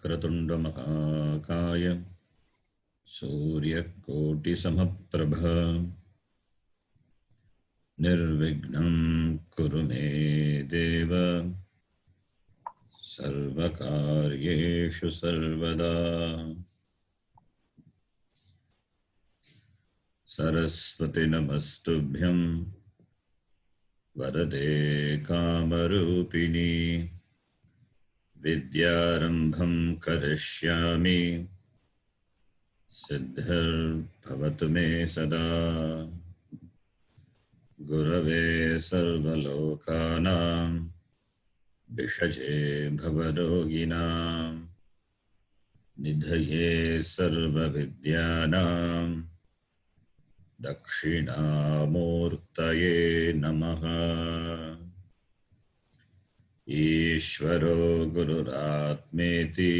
वक्रतुंड महाकाय सूर्यकोटिसमप्रभ निर्विघ्नं कुरु मे देव सर्वकार्येषु सर्वदा। सरस्वती नमस्तुभ्यं वरदे कामरूपिणी विद्यारंभं करिष्यामि सिद्धिर्भवतु मे सदा। गुरवे सर्वलोकानां भिषजे भवरोगिणां निधये सर्वविद्यानां दक्षिणामूर्तये नमः। ईश्वरो गुरुरात्मेति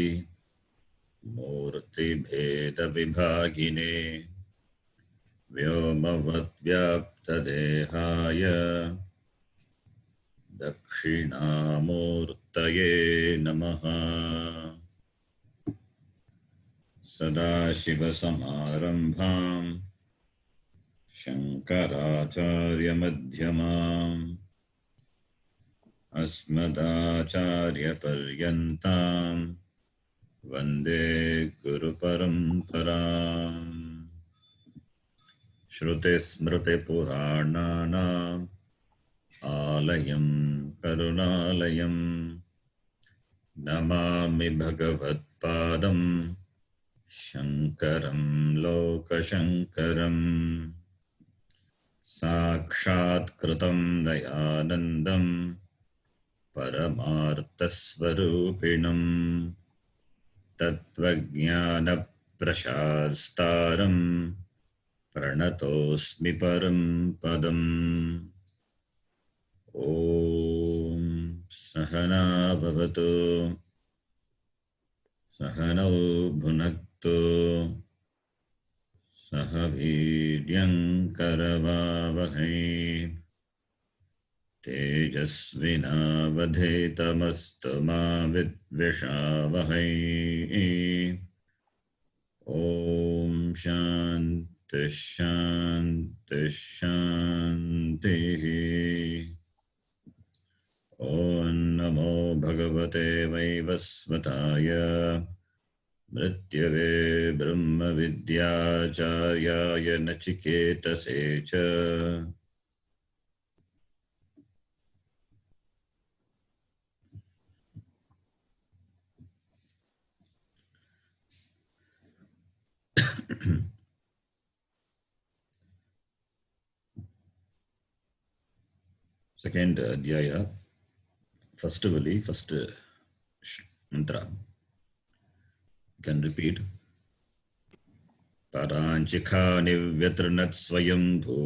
मूर्तिभेदविभागिने व्योमवद्व्याप्तदेहाय दक्षिणामूर्तये नमः। सदाशिवसमारम्भां शङ्कराचार्यमध्यमाम् अस्मदाचार्यपर्यन्तां वन्दे गुरुपरम्पराम्। श्रुतिस्मृतिपुराणानाम् आलयं करुणालयं नमामि भगवत्पादं शङ्करं लोकशङ्करम्। साक्षात्कृतं दयानन्दं परमार्थस्वरूपिणं तत्त्वज्ञानप्रशास्तारं प्रणतोऽस्मि परं पदम्। ॐ सहना भवतु सहनौ भुनक्तु सह वीर्यङ्करवावहै तेजस्विनावधेतमस्तु मा विद्विषावहै। ॐ शान्ति शान्ति शान्तिः। ॐ नमो भगवते वैवस्वताय मृत्यवे ब्रह्मविद्याचार्याय नचिकेतसे च। Second adhyaya, first vali, first mantra. You can repeat. Paranchikha nivyatranat swayambhu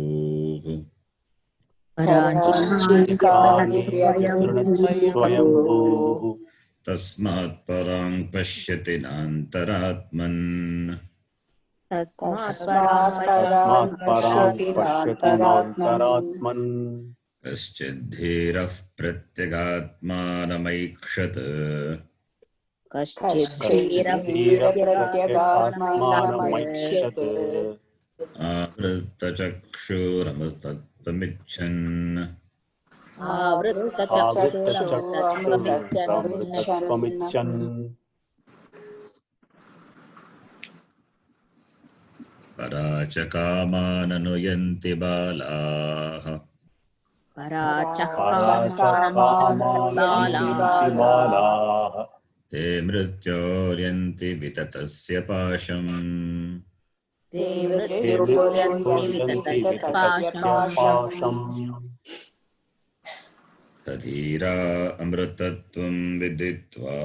tasmat parang pashyati nantaratman कश्चिद्धीरः प्रत्यगात्मानमैक्षत आवृत्तचक्षुरमृतत्वमिच्छन् पराचकामाननुयन्ति बालाः ते मृत्योर्यन्ति विततस्य पाशम् तधीरा अमृतत्वं विदित्वा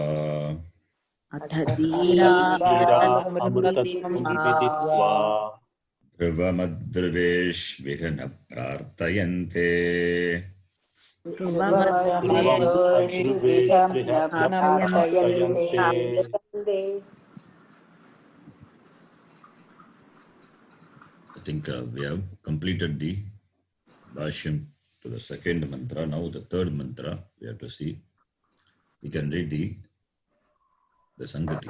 ध्रुवमध्रुवेष्विह न प्रार्थयन्ते I think we have completed the Bhashyam to the second mantra. Now the third mantra we have to see. We can read the the Sangati.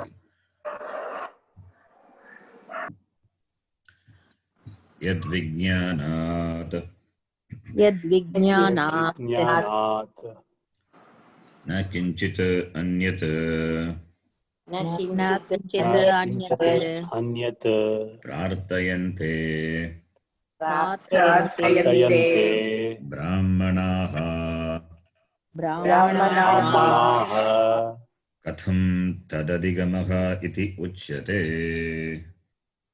Yad Vijnanat Yadvijnanat na kinchit anyat na kinchit anyat prartayante prarthayante brahmanaha brahmanaha katham tadadigamaha iti uchyate.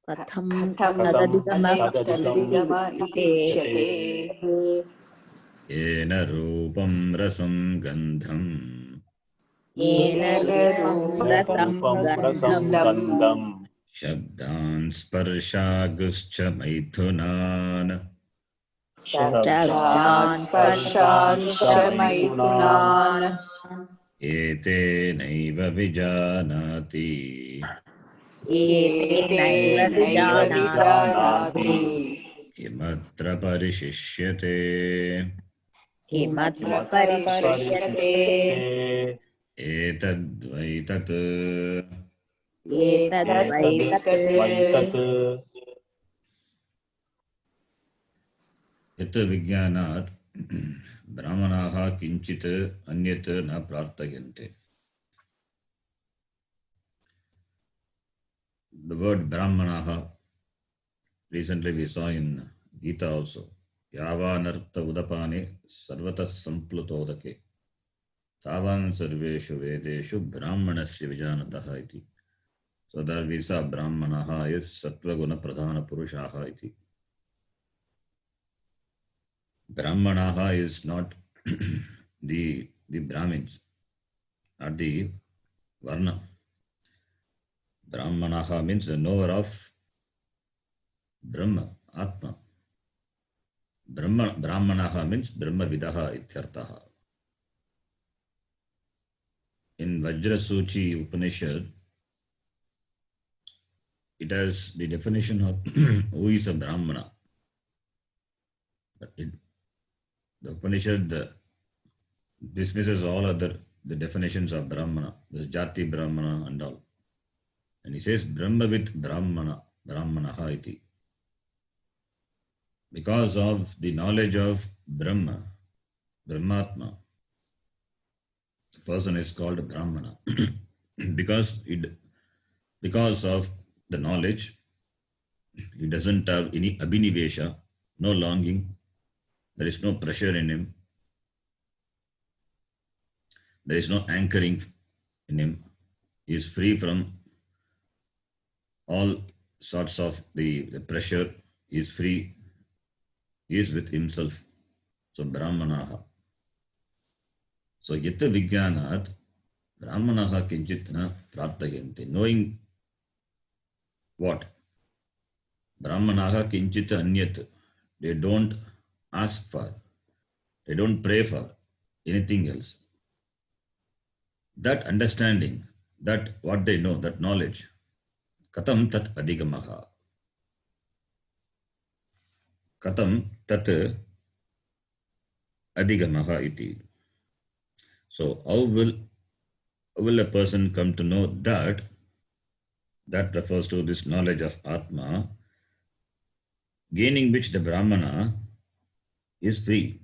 katham tadadigama iti uchyate. Yena rupam rasam gandham Yena rupam rasam gandham shabdan sparshaguscha maithunan shabdan sparshan maithunan ete naiva vijanati naiva vijanati kimatra parishishyate. kimatra parishyate Etadvaitat etadvaitat yat vijnanat brahmanaha kinchit anyat na prartayante. The word brahmanaha, recently we saw in Gita also. Yavanartha udapane sarvatas samplutodake tavan sarveshu vedeshu brahmanasya vijanataha iti. So that we saw brahmanaha is sattva guna pradhana purushaha iti. Brahmanaha is not the Brahmins, not the Varna. Brahmanaha means the knower of Brahma, Atma. Brahmanaha means Brahma Vidaha ityartaha. In Vajrasuchi Upanishad, it has the definition of who is a Brahmana. But the Upanishad dismisses all other the definitions of Brahmana, the Jati Brahmana and all. And he says Brahmavid Brahmanaha iti. Because of the knowledge of Brahma, Brahmatma, the person is called a Brahmana. because of the knowledge, he doesn't have any abhinivesha, no longing, there is no pressure in him, there is no anchoring in him, he is free from all sorts of the pressure, he is free, he is with himself. So Brahmanaha. So Yata Vijnanat Brahmanaha kinchit na prartayante. Knowing what? Brahmanaha kinchit anyat. They don't ask for, they don't pray for anything else. That understanding, that what they know, that knowledge, katam tat adigamaha. Katam tat adigamaha iti. So how will a person come to know that? That refers to this knowledge of Atma, gaining which the Brahmana is free.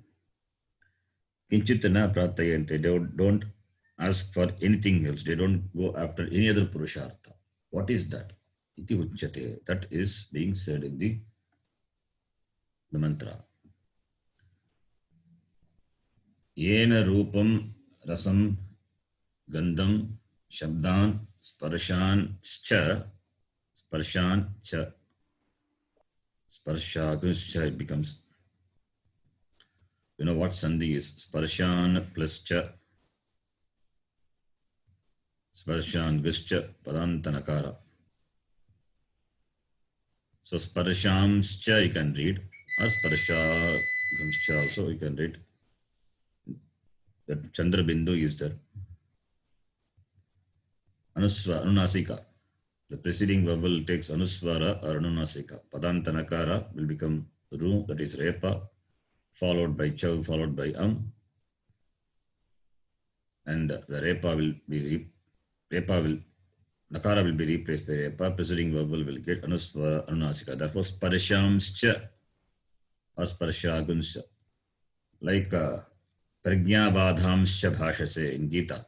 Kinchitana pratayante. They don't ask for anything else. They don't go after any other purushartha. What is that? Iti uchyate. That is being said in the mantra. Yena rupam rasam gandham shabdan sparshan cha sparshakuscha, it becomes, you know what sandhi is? Sparshan plus cha, sparshan guscha padantanakara. So sparshamscha you can read, or sparshagamscha also you can read. That Chandra Bindu is there. Anunasika. The preceding vowel takes anuswara or anunasika. Padantanakara will become ru, that is repa, followed by chav, followed by and the repa will Nakara will be replaced by Repa, preceding vowel will get Anuswara, Anunasika. Therefore, Sparshamscha or Sparshagunscha. Like Pragyavadhamscha bhashase in Gita.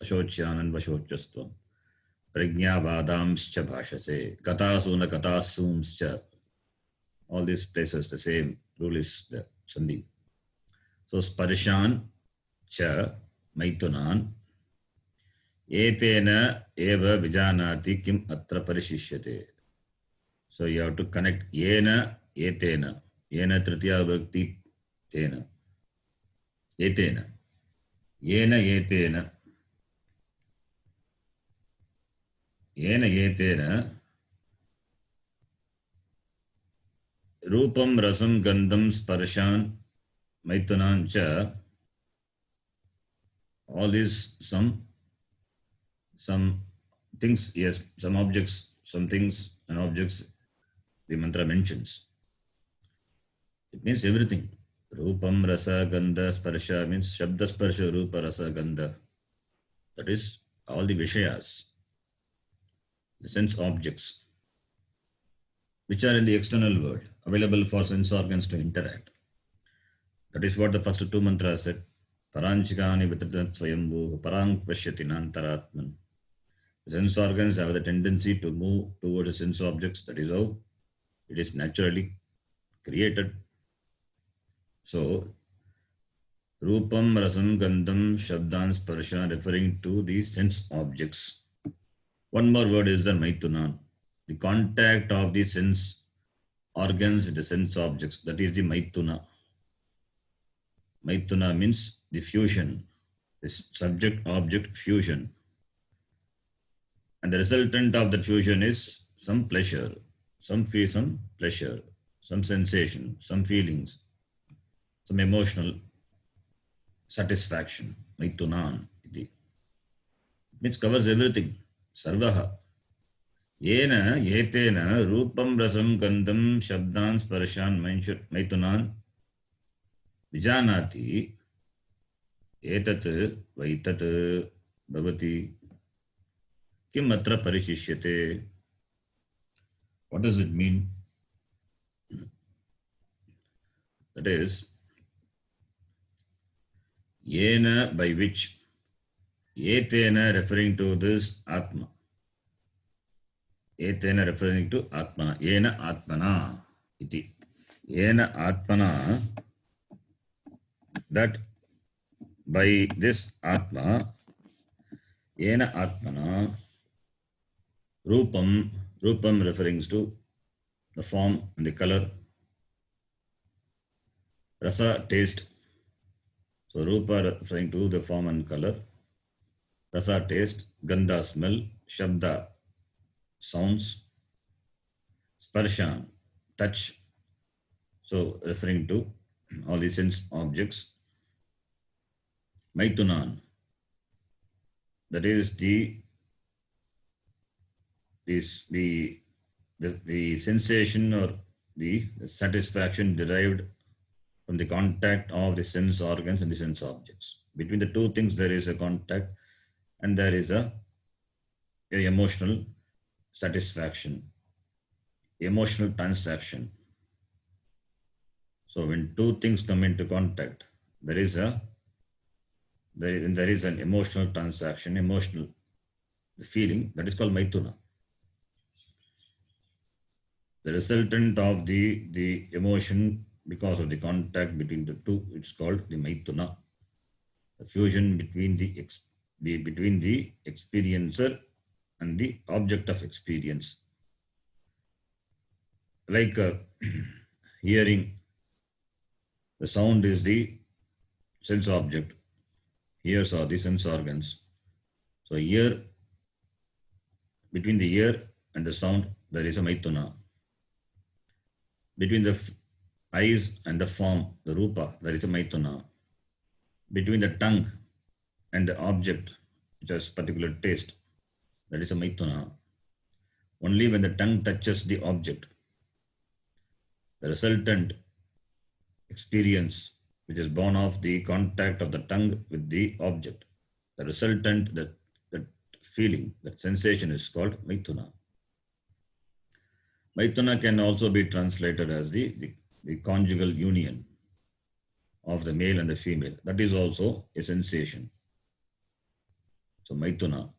Ashocyanand Vashochastvam. Pragyavadhamscha bhashase. Katasuna Katasumscha. All these places, the same rule is the Sandhi. So, Sparshan cha Maitunan. Etena eva vijanati kim atra parishishyate. So you have to connect yena etena. Yena tritiya bhakti tena. Etena. Yena etena. Yena etena. Rupam rasam gandham sparshan maitunan cha. All these some things, yes, some objects, some things and objects the mantra mentions. It means everything. Rupam, rasa, gandha, sparsha means shabda, sparsha, rupa, rasa, gandha. That is all the vishayas, the sense objects, which are in the external world, available for sense organs to interact. That is what the first two mantras said. Paranchikani vitritat swayambhu, parang pashyati nantaratman. The sense organs have the tendency to move towards the sense objects. That is how it is naturally created. So, Rupam, Rasam, Gandham, Shabdan, Sparsha, referring to the sense objects. One more word is the Maitunan, the contact of the sense organs with the sense objects. That is the Maituna. Maituna means the fusion, the subject-object fusion. And the resultant of that fusion is some pleasure, some pleasure, some sensation, some feelings, some emotional satisfaction. Maitunan. It means covers everything. Sarvaha. Yena, yetena, rupam, rasam, gandham, shabdan, sparshan, maitunan, vijanati, etat, vaitat, bhavati, kim atra parishishyate. What does it mean? That is, yena, by which, etena referring to this Atma. Etena referring to Atma. Yena Atmana. Iti. Yena Atmana. That by this Atma, Yena Atmana, Rupam, Rupam referring to the form and the color, Rasa, taste. So Rupa referring to the form and color, Rasa, taste, Gandha, smell, Shabda, sounds, Sparshan, touch. So referring to all the sense objects. Maitunan, that is the sensation or the satisfaction derived from the contact of the sense organs and the sense objects. Between the two things there is a contact and there is a emotional satisfaction, emotional transaction. So when two things come into contact, there is an emotional transaction, emotional feeling, that is called Maituna. The resultant of the emotion because of the contact between the two, it's called the Maituna. The fusion between the experiencer and the object of experience. Like hearing, the sound is the sense object. Ears are the sense organs. So between the ear and the sound, there is a Maituna. Between the eyes and the form, the Rupa, there is a Maituna. Between the tongue and the object, which has particular taste, that is a Maituna. Only when the tongue touches the object, the resultant experience, which is born of the contact of the tongue with the object, the resultant, the feeling, that sensation is called Maithuna. Maithuna can also be translated as the conjugal union of the male and the female. That is also a sensation. So Maithuna.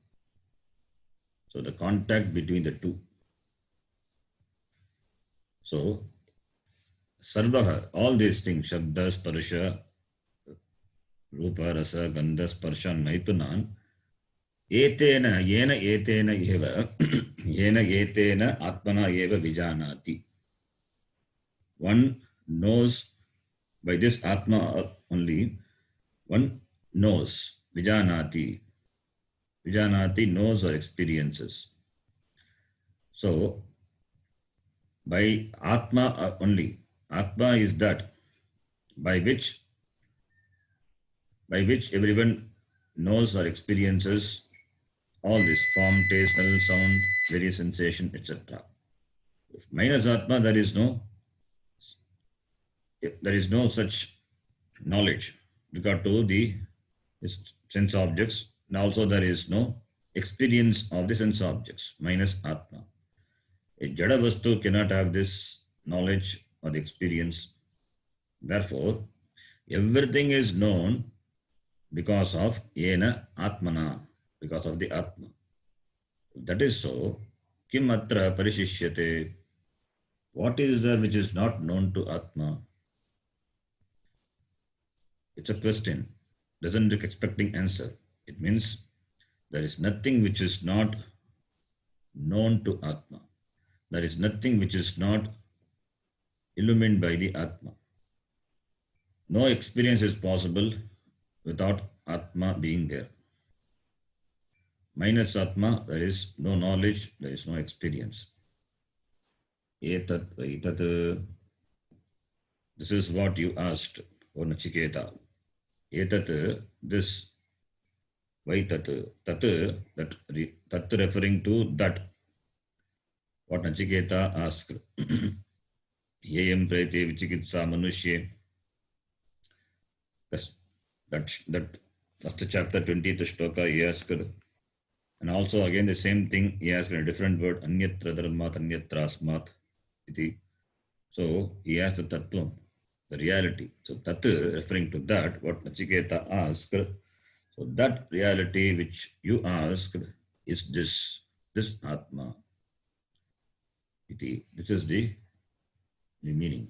So the contact between the two. So Sarvaha, all these things, Shabda, Sparsha, Rupa, Rasa, Gandha, Sparsha, and Maithunan, Etena, Yena Etena Eva, Yena Etena Atmana Eva Vijanati. One knows by this Atma only, one knows, Vijanati. Vijanati knows or experiences. So, by Atma only, Atma is that by which everyone knows or experiences all this form, taste, smell, sound, various sensation, etc. If minus Atma, there is no such knowledge regard to the sense objects, and also there is no experience of the sense objects, minus Atma. A Jada Vastu cannot have this knowledge or the experience. Therefore, everything is known because of Yena Atmana, because of the Atma. If that is so, Kim Atra Parishishyate? What is there which is not known to Atma? It's a question. Doesn't expecting answer. It means there is nothing which is not known to Atma. There is nothing which is not illumined by the Atma. No experience is possible without Atma being there. Minus Atma, there is no knowledge, there is no experience. This is what you asked, O Nachiketa. This. Why tat? Tat referring to that. What Nachiketa asked. Yeyam prete vichikitsa manushye. That first chapter 20th shloka he asked. And also again the same thing he asked in a different word. Anyatra dharmat anyatra asmat. Iti. So he asked the tattvam, the reality. So tat referring to that, what Nachiketa asked. So that reality which you asked is this Atma. Iti. This is the meaning.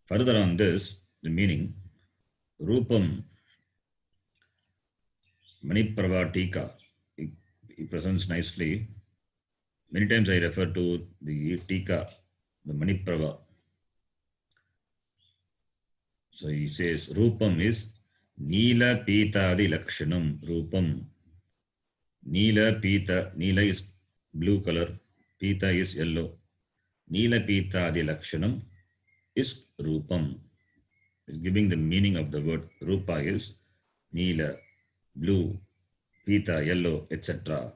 Further on this, the meaning, Rupam Maniprava Tika. He presents nicely. Many times I refer to the Tika, the Maniprava. So he says, Rupam is Neela Pitadi Lakshanam. Rupam. Neela Pita. Neela is blue color. Pita is yellow. Neela Pitadi Lakshanam is Rupam. It's giving the meaning of the word. Rupa is Neela, blue, Pita, yellow, etc.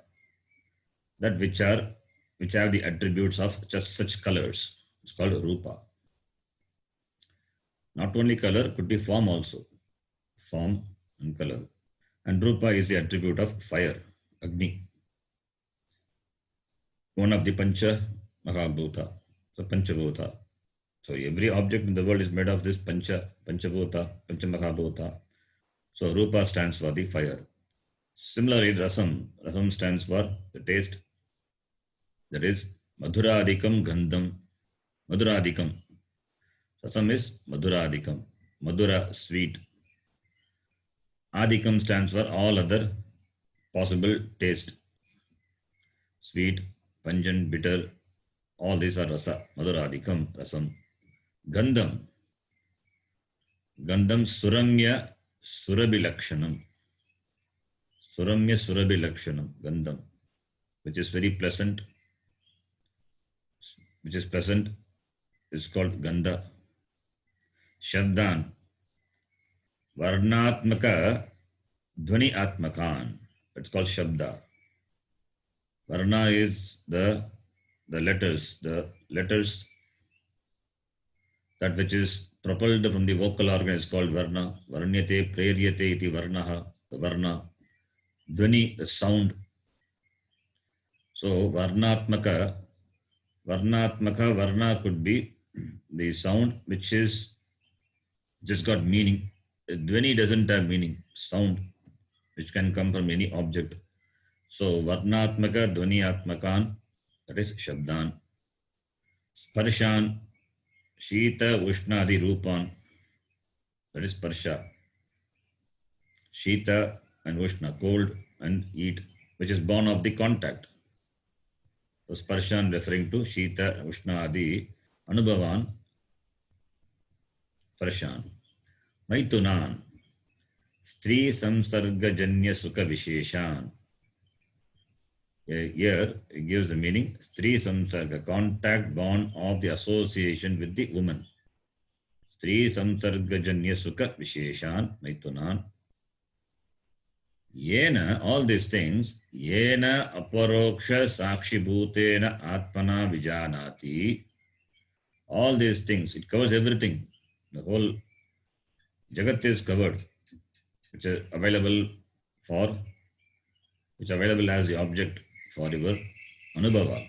That which have the attributes of just such colors. It's called Rupa. Not only color, could be form also. Form and color. And Rupa is the attribute of fire, Agni. One of the Pancha Mahabhuta. So Panchabhuta. So every object in the world is made of this Panchabhuta, Panchamahabhuta. So Rupa stands for the fire. Similarly, Rasam. Rasam stands for the taste. That is Madhuradikam Gandham. Madhuradikam. Rasam is Madhuradikam. Madhura, sweet. Adikam stands for all other possible taste. Sweet, pungent, bitter. All these are rasa. Madhuradikam, rasam. Gandham. Gandham Suramya Surabhilakshanam. Suramya Surabhilakshanam. Gandham. Which is very pleasant. Which is pleasant. It's called Gandha. Shabdan. Varnatmaka Dhvani Atmakan. It's called Shabda. Varna is the letters. The letters that which is propelled from the vocal organ is called Varna. Varnyate Preryate iti Varnaha. The Varna. Dhvani, the sound. So Varnatmaka Varna could be the sound which is just got meaning. Dhvani doesn't have meaning. Sound which can come from any object. So Varnatmaka, Dhvaniatmakan, that is Shabdan. Sparshan, Shita, Ushnadi, Rupan, that is Sparsha. Shita and Ushna, cold and heat, which is born of the contact. So Sparshan referring to Shita, Ushna, Adi, Anubhavan, Sparshan. Maitunan, Stri Samsarga Janya Sukha Visheshan. Here it gives the meaning Stri Samsarga, contact bond of the association with the woman. Stri Samsarga Janya Sukha Visheshan Maitunan. Yena, all these things, Yena Aparoksha Sakshi Bhutena Atmana Vijanati. All these things, it covers everything. The whole Jagat is covered. Which is available as the object for your Anubhava.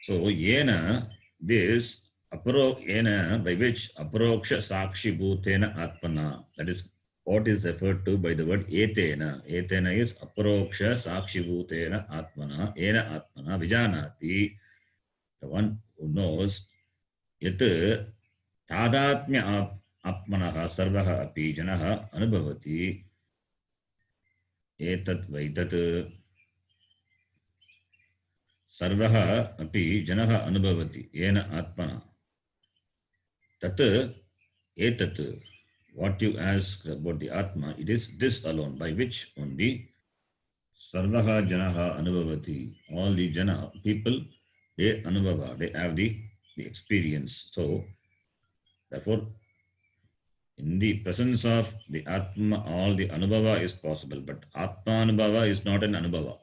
So Yena, this Yena, by which Aparoksha Sakshi Bhutena Atmana, that is what is referred to by the word Etena. Etena is Aparoksha Sakshi Bhutena Atmana, Ena Atmana Vijanati, the one who knows Yat Tadatmya Atmanaha Sarvaha Api Janaha Anubhavati. Etat Vaitat Sarvaha Api Janaha Anubhavati Yena Atmana. Tat Etat, what you ask about the Atma, it is this alone, by which only Sarvaha Janaha Anubhavati, all the Jana people, they Anubhava, they have the experience. So, therefore, in the presence of the Atma, all the Anubhava is possible, but Atma Anubhava is not an Anubhava.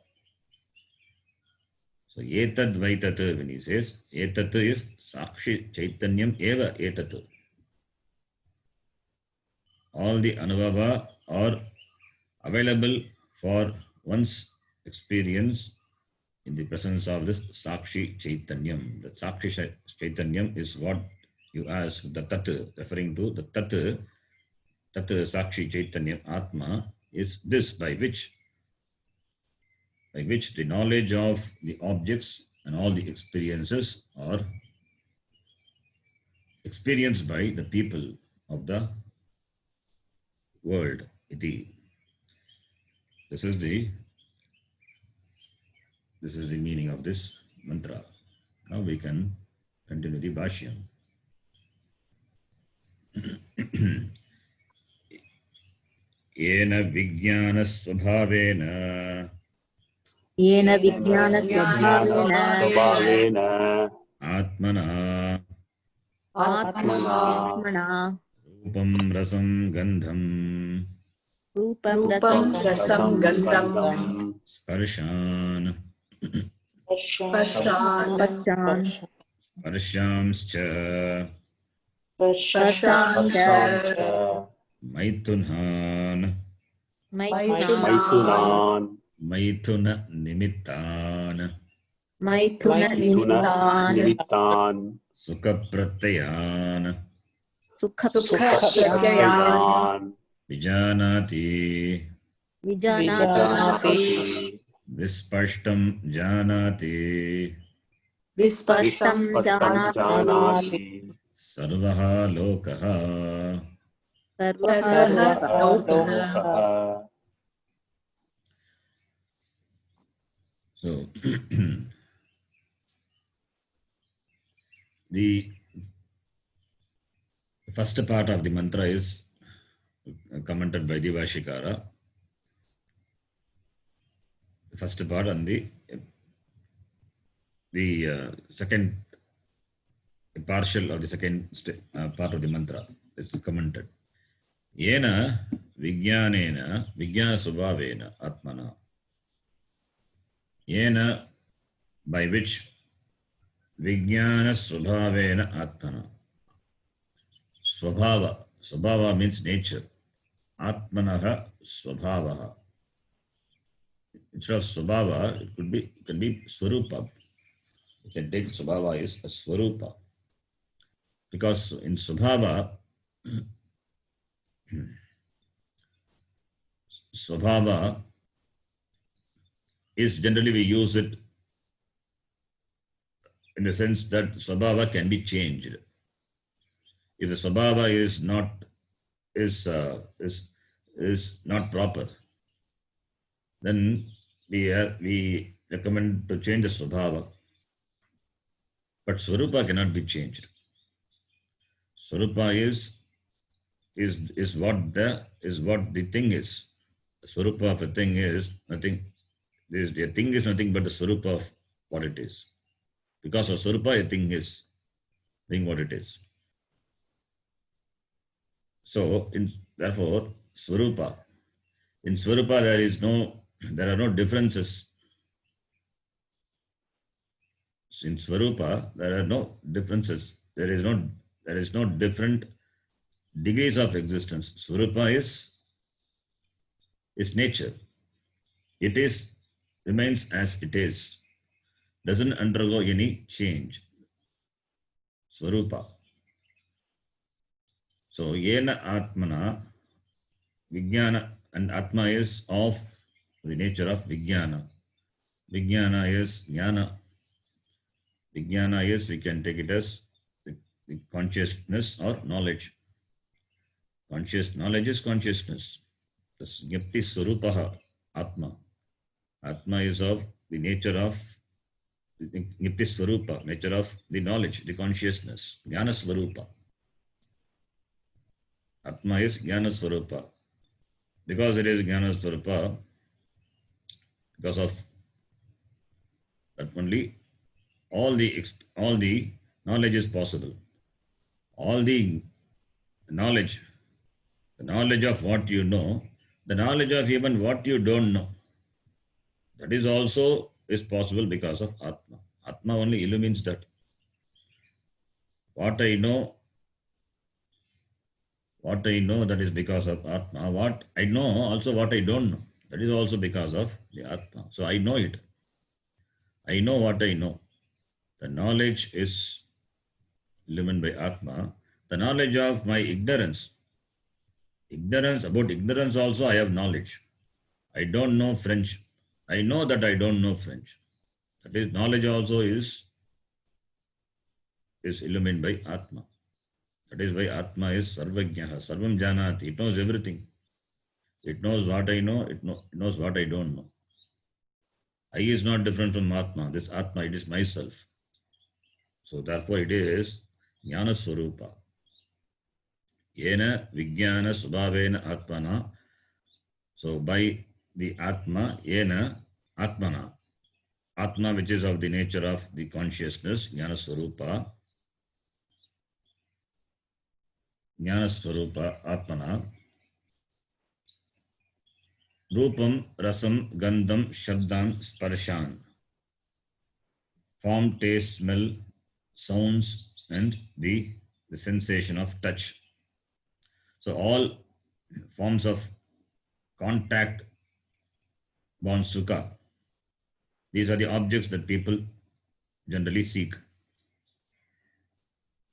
So, Etad Vaitat, when he says, Etat is Sakshi Chaitanyam Eva Etat. All the Anubhava are available for one's experience in the presence of this Sakshi Chaitanyam. The Sakshi Chaitanyam is what you ask, the Tat, referring to the Tat Sakshi Chaitanyam Atma is this by which the knowledge of the objects and all the experiences are experienced by the people of the world. Iti. This is the meaning of this mantra. Now we can continue the Bhashyam. Yena Vijnana Swabhavena Yena Vijnana Swabhavena Atmana Atmana Rupam Rasam Gandham Rupam Rasam Gandham Sparshan Sparshamscha Maitunhan Maituna Nimittan Sukha Pratyayan Vijanati Vispashtam Janati Sarvaha Lokaha. So the first part of the mantra is commented by the Vashikara. The first part and the second partial of the second part of the mantra is commented. Yena Vijnanena Vijnana Swabhavena Atmana. Yena, by which Vijnana Swabhavena Atmana. Swabhava means nature. Atmanaha Swabhavaha. Instead of Swabhava, it can be Swarupa. You can take Swabhava is a Swarupa. Because in Swabhava, Swabhava is generally we use it in the sense that Swabhava can be changed. If the Swabhava is not proper, then we recommend to change the Swabhava. But Swarupa cannot be changed. Swarupa is what the thing is. The Swarupa of a thing is nothing. The thing is nothing but the Swarupa of what it is. Because of Swarupa, a thing is being what it is. So therefore, Swarupa. In Swarupa, there are no differences. In Swarupa, there are no differences. There is no different degrees of existence. Swarupa is nature. It remains as it is. Doesn't undergo any change. Swarupa. So Yena Atmana, Vijnana, and Atma is of the nature of Vijnana. Vijnana is Jnana. Vijnana is, we can take it as the consciousness or knowledge. Knowledge is consciousness. This Jnapti Swarupaha Atma. Atma is of the nature of Nitya Swarupa, nature of the knowledge, the consciousness, Jnana Swarupa. Atma is Jnana Swarupa. Because it is Jnana Swarupa, because of that only all the knowledge is possible. All the knowledge of what you know, the knowledge of even what you don't know, that is also is possible because of Atma. Atma only illumines that. What I know, that is because of Atma. What I know, also what I don't know, that is also because of the Atma. So I know it. I know what I know. The knowledge is illumined by Atma. The knowledge of my ignorance also I have knowledge. I don't know French. I know that I don't know French. That is, knowledge also is illumined by Atma. That is why Atma is Sarvajnaha, Sarvam Janati. It knows everything. It knows what I know, it knows what I don't know. I is not different from Atma. This Atma, it is myself. So therefore it is Jnana Swarupa. Yena Vijnana Subhavena Atmana. So by the Atma, Yena Atmana. Atma, which is of the nature of the consciousness, Jnana Swarupa. Jnana Swarupa Atmana. Rupam, Rasam, Gandham, Shabdam, Sparshan. Form, taste, smell, sounds, and the sensation of touch. So all forms of contact born sukha. These are the objects that people generally seek.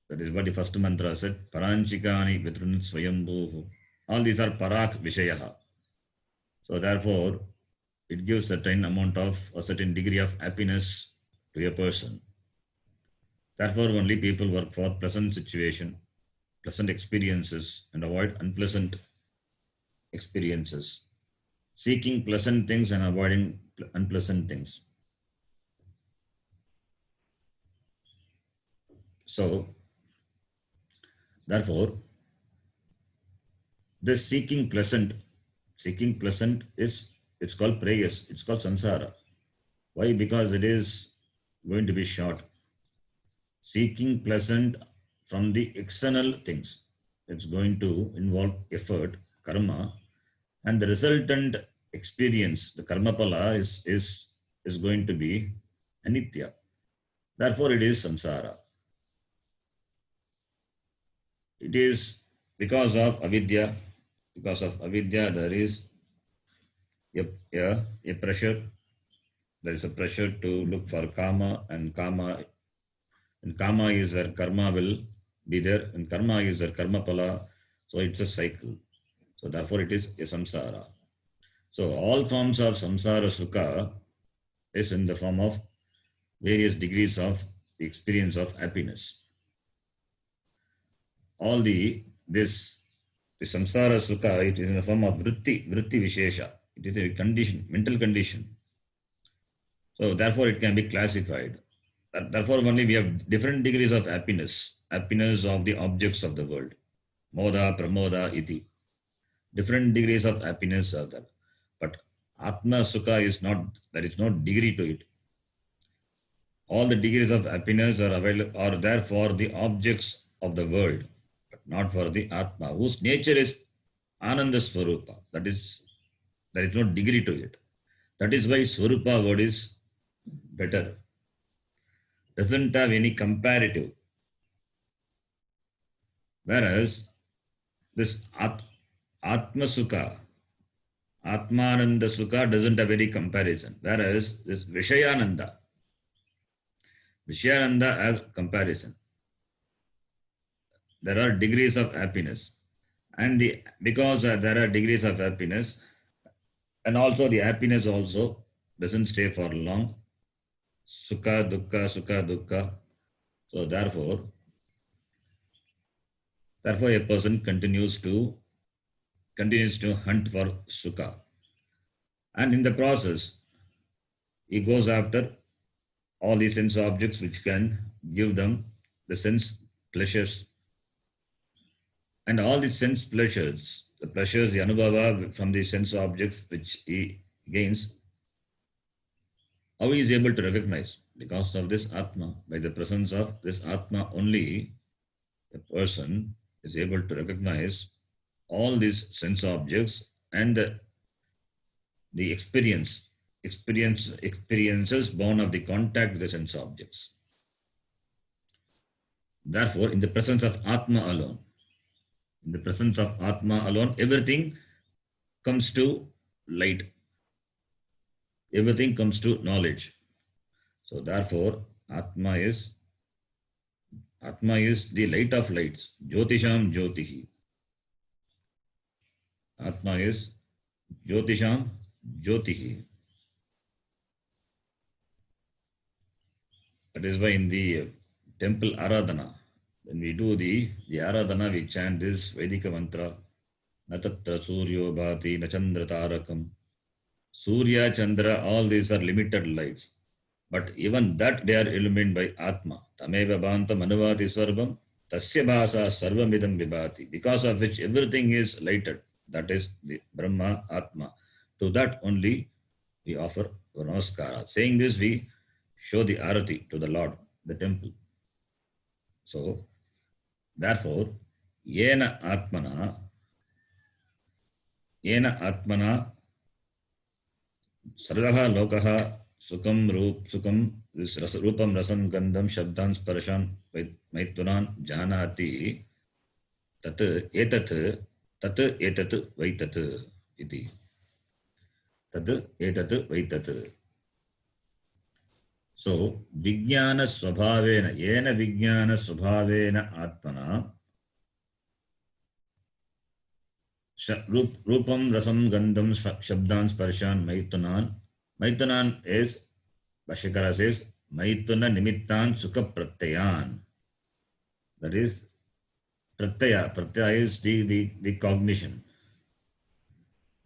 That is what the first mantra said. Paranchikani Vitrun Swayambhu. All these are parak vishayaha. So therefore, it gives a certain degree of happiness to a person. Therefore, only people work for pleasant situation, pleasant experiences, and avoid unpleasant experiences. Seeking pleasant things and avoiding unpleasant things. So, therefore, this seeking pleasant it's called prayas, it's called samsara. Why? Because it is going to be short. Seeking pleasant from the external things, it's going to involve effort, karma, and the resultant experience, the karma pala is going to be anitya. Therefore, it is samsara. It is because of avidya. Because of avidya, there is a pressure. There is a pressure to look for kama, and kama is their karma will be there, and karma is their karma pala. So it's a cycle. So therefore it is a samsara. So all forms of samsara sukha is in the form of various degrees of the experience of happiness. All this samsara sukha, it is in the form of vritti vishesha. It is a condition, mental condition. So therefore it can be classified. Therefore only we have different degrees of happiness of the objects of the world. Moda, pramoda, iti. Different degrees of happiness are there. But Atma Sukha is not, there is no degree to it. All the degrees of happiness are available, are there for the objects of the world, but not for the Atma, whose nature is Ananda Swarupa. That is, there is no degree to it. That is why Swarupa word is better. Doesn't have any comparative. Whereas this Atma Sukha, Atmananda Sukha doesn't have any comparison. Whereas this Vishayananda have comparison. There are degrees of happiness. And because there are degrees of happiness, and also the happiness also doesn't stay for long. Sukha, dukkha. So therefore a person continues to hunt for sukha. And in the process, he goes after all these sense objects which can give them the sense pleasures. And all these sense pleasures, the anubhava from the sense objects which he gains, how he is able to recognize? Because of this Atma, by the presence of this Atma only, the person is able to recognize all these sense objects and the experiences born of the contact with the sense objects. Therefore, in the presence of Atma alone, everything comes to light. Everything comes to knowledge. So therefore, Atma is the light of lights. Jyotisham Jyotihi. Atma is Jyotisham Jyotihi. That is why in the temple Aradhana, when we do the Aradhana, we chant this Vedika mantra. Natatra Suryo Bhati Nachandra Tarakam. Surya, Chandra, all these are limited lights. But even that they are illumined by Atma. Tameva Bhantam Anuvati Sarvam. Tasya Bhasa Sarvamidam Vibhati. Because of which everything is lighted. That is the Brahma, Atma. To that only we offer Namaskara. Saying this, we show the arati to the Lord, the temple. So, therefore, Yena Atmana Sarvaha Lokaha Sukham, this Rupam Rasam Gandham Shabdan Sparashan Maitunan Janati Tat Etat Vaitat iti. Tat Etat Vaitat. So, Vijnana Swabhavena, Yena Vijnana Swabhavena Atmana Rupam Rasam Gandham Shabdan Sparshan Maitunan. Maitunan is, Bhashyakara says, Maituna Nimittan Sukha Pratyayan. That is Pratyaya. Pratyaya is the cognition.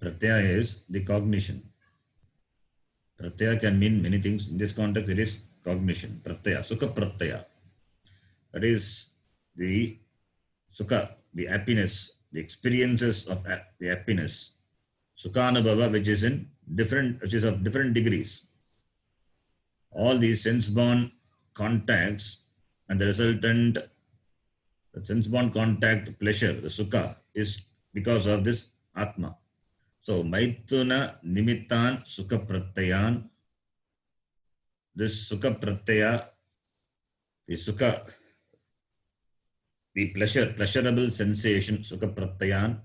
Pratyaya is the cognition. Pratyaya can mean many things. In this context, it is cognition. Pratyaya, Sukha Pratyaya. That is the Sukha, the happiness, the experiences of the happiness. Sukhanubhava, which is of different degrees. All these sense-born contacts and the resultant sense-born contact pleasure, the sukha, is because of this Atma. So, Maituna Nimittan Sukha Pratyayan. This Sukha Pratyaya, the Sukha, the pleasurable sensation, Sukha Pratyayan,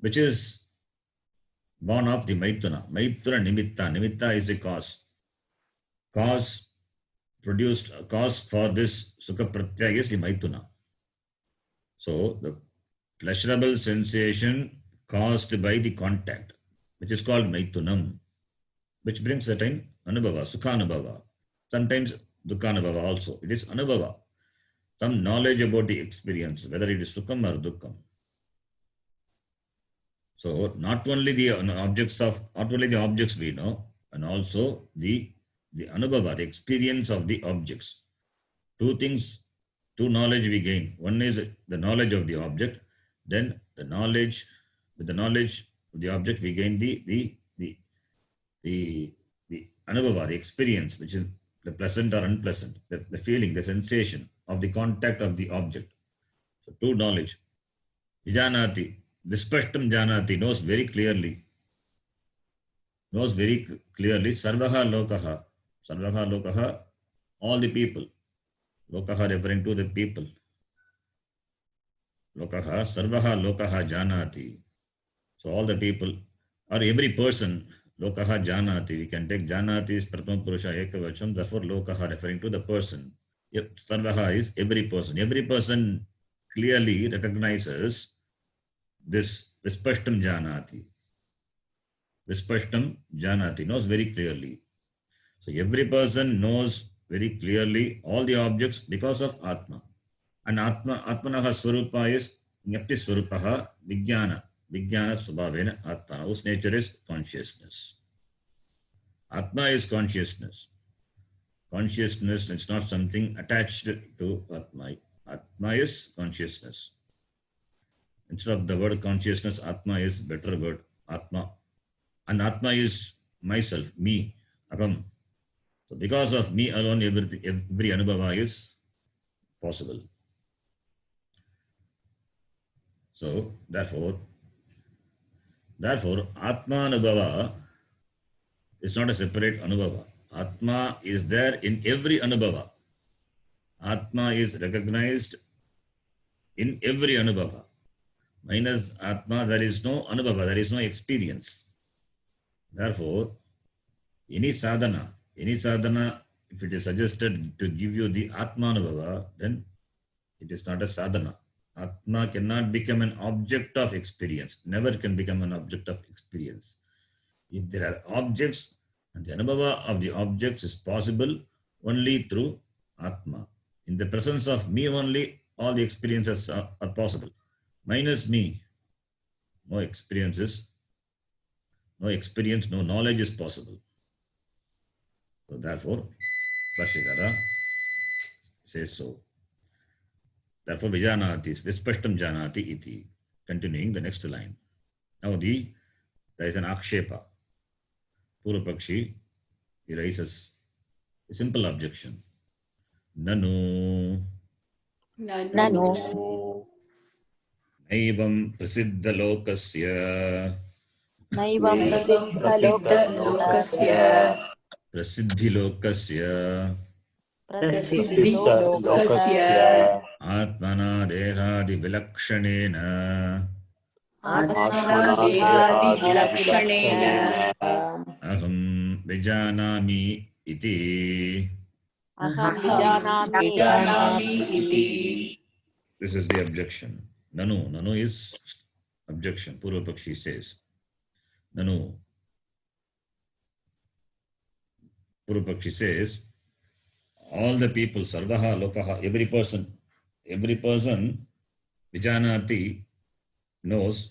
which is born of the Maituna. Maituna Nimitta. Nimitta is the cause. Cause produced, cause for this Sukha Pratyaya is the Maituna. So the pleasurable sensation caused by the contact, which is called Maitunam, which brings certain Anubhava, Sukhanubhava. Sometimes Dukhanubhava also. It is Anubhava. Some knowledge about the experience, whether it is Sukham or Dukkham. So not only the objects we know, and also the Anubhava, the experience of the objects. Two things, two knowledge we gain. One is the knowledge of the object, then with the knowledge of the object we gain the Anubhava, the experience, which is the pleasant or unpleasant, the feeling, the sensation of the contact of the object. So two knowledge. Vijanati, Vispashtam Janati, knows very clearly, Sarvaha Lokaha, all the people. Lokaha referring to the people. Lokaha, Sarvaha Lokaha Janati. So all the people, or every person, Lokaha Janati. We can take Janati is Prathama Purusha Ekavacham, therefore Lokaha referring to the person. Sarvaha is every person. Every person clearly recognizes this Vispashtam Janati. Vispashtam Janati, knows very clearly. So every person knows very clearly all the objects because of Atma. And Atmanaha Swarupa is Nyapti Swarupaha Vijnana Swabhavena Atma, whose nature is consciousness. Atma is consciousness. Consciousness is not something attached to Atma. Atma is consciousness. Instead of the word consciousness, Atma is better word, Atma. And Atma is myself, me, Aham. So because of me alone, every Anubhava is possible. So therefore, Atma Anubhava is not a separate Anubhava. Atma is there in every Anubhava. Atma is recognized in every Anubhava. Minus Atma, there is no Anubhava, there is no experience. Therefore, any sadhana, if it is suggested to give you the Atma Anubhava, then it is not a sadhana. Atma cannot become an object of experience, never can become an object of experience. If there are objects, and the Anubhava of the objects is possible only through Atma. In the presence of me only, all the experiences are possible. Minus me, no experience, no knowledge is possible. So therefore, Bhashyakara says so. Therefore, Vijanati, Vispashtam Janati iti. Continuing the next line. Now there is an akshepa. Purvapakshi, he raises a simple objection. Nanu Naivam Prasiddhalokasya Prasiddhilokasya Atmana Dehadi Vilakshanena Aham Vijanami iti. This is the objection. Nanu is objection. Purvapakshi says, Nanu. Purvapakshi says, all the people, Sarvaha, Lokaha, every person, Vijanati, knows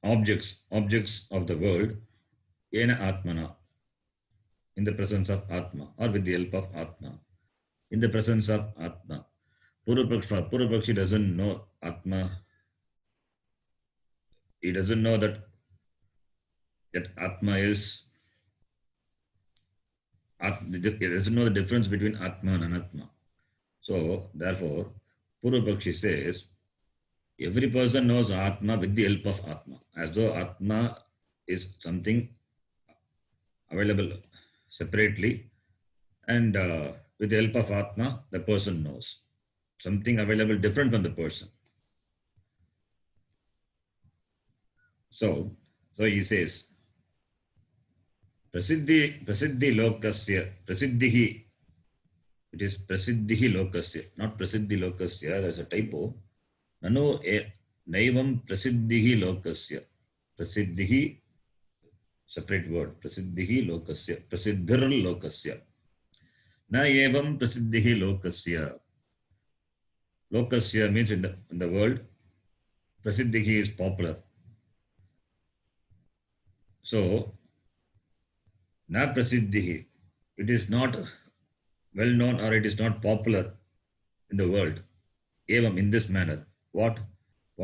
objects of the world, Yena Atmana, in the presence of Atma, or with the help of Atma, in the presence of Atma. Purvapakshi doesn't know Atma. He doesn't know that Atma is. He doesn't know the difference between Atma and Anatma. So, therefore, Purvapakshi says, every person knows Atma with the help of Atma, as though Atma is something available separately, and with the help of Atma, the person knows something available different from the person. So he says, Prasiddhi lokasya, Prasiddhihi, it is Prasiddhihi lokasya, not Prasiddhi lokasya, there's a typo. Nano naivam Prasiddhihi lokasya. Prasiddhihi, separate word, Prasiddhihi lokasya, Prasiddhir lokasya. Na evam Prasiddhihi lokasya. Lokasya means in the world, Prasiddhihi is popular. So, na Prasiddhihi, it is not well known or it is not popular in the world. Evam, in this manner. What